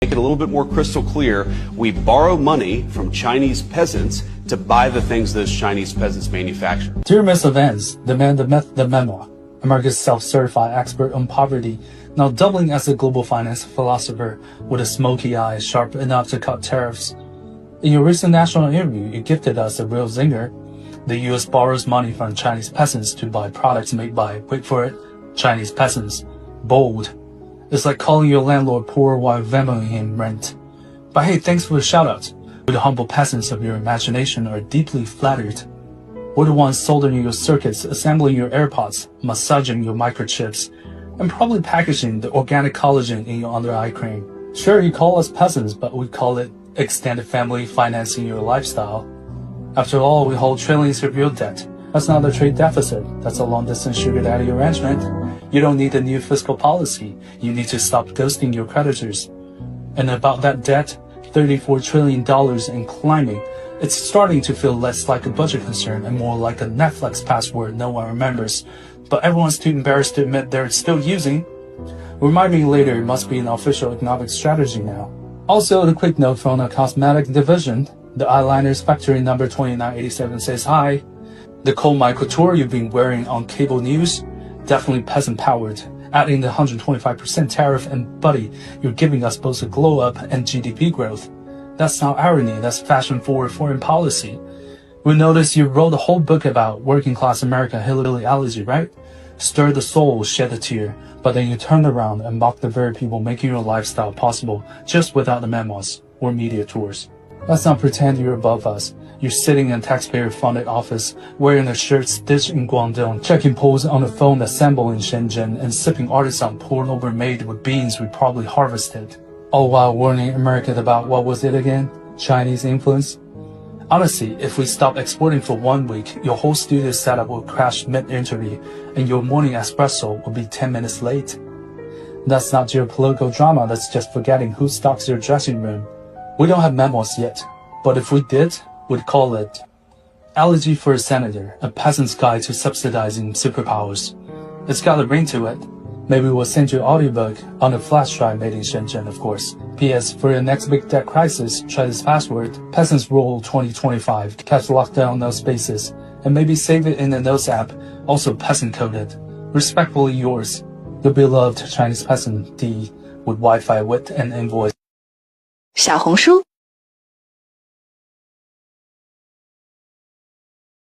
Make it a little bit more crystal clear, we borrow money from Chinese peasants to buy the things those Chinese peasants manufacture. Dear Mr. Vance, the man, the myth, the memoir, America's self-certified expert on poverty, now doubling as a global finance philosopher with a smoky eye sharp enough to cut tariffs. In your recent national interview, you gifted us a real zinger. The U.S. borrows money from Chinese peasants to buy products made by, wait for it, Chinese peasants. Bold. It's like calling your landlord poor while Venmoing him rent. But hey, thanks for the shout-out. We the humble peasants of your imagination are deeply flattered. We're the ones soldering your circuits, assembling your AirPods, massaging your microchips, and probably packaging the organic collagen in your under-eye cream. Sure, you call us peasants, but we call it extended family financing your lifestyle. After all, we hold trillions of real debt. That's not a trade deficit. That's a long-distance sugar daddy arrangement. You don't need a new fiscal policy. You need to stop ghosting your creditors. And about that debt, $34 trillion and climbing, it's starting to feel less like a budget concern and more like a Netflix password no one remembers, but everyone's too embarrassed to admit they're still using. Remind me later, it must be an official economic strategy now. Also, a quick note from the cosmetic division. The eyeliners factory number 2987 says hi. The Cold Couture you've been wearing on cable news, definitely peasant-powered. Adding the 125% tariff and buddy, you're giving us both a glow-up and GDP growth. That's not irony, that's fashion-forward foreign policy. We noticed you wrote a whole book about working-class American hillbilly allergy, right? Stir the soul, shed a tear, but then you turn around and mock the very people making your lifestyle possible just without the memoirs or media tours. Let's not pretend you're above us. You're sitting in a taxpayer-funded office, wearing a shirt stitched in Guangdong, checking polls on a phone assembled in Shenzhen, and sipping artisan pour-over made with beans we probably harvested. All while warning America about, what was it again? Chinese influence? Honestly, if we stop exporting for 1 week, your whole studio setup will crash mid-interview, and your morning espresso will be 10 minutes late. That's not geopolitical drama, that's just forgetting who stocks your dressing room. We don't have memos yet, but if we did, we'd call it Elegy for a Senator, a peasant's guide to subsidizing superpowers. It's got a ring to it. Maybe we'll send you an audiobook on a flash drive made in Shenzhen, of course. P.S. For your next big debt crisis, try this password, Peasants Rule 2025, catch lockdown no spaces, and maybe save it in the Notes app, also peasant-coded. Respectfully yours, your beloved Chinese peasant D, with Wi-Fi wit and invoice. 小红书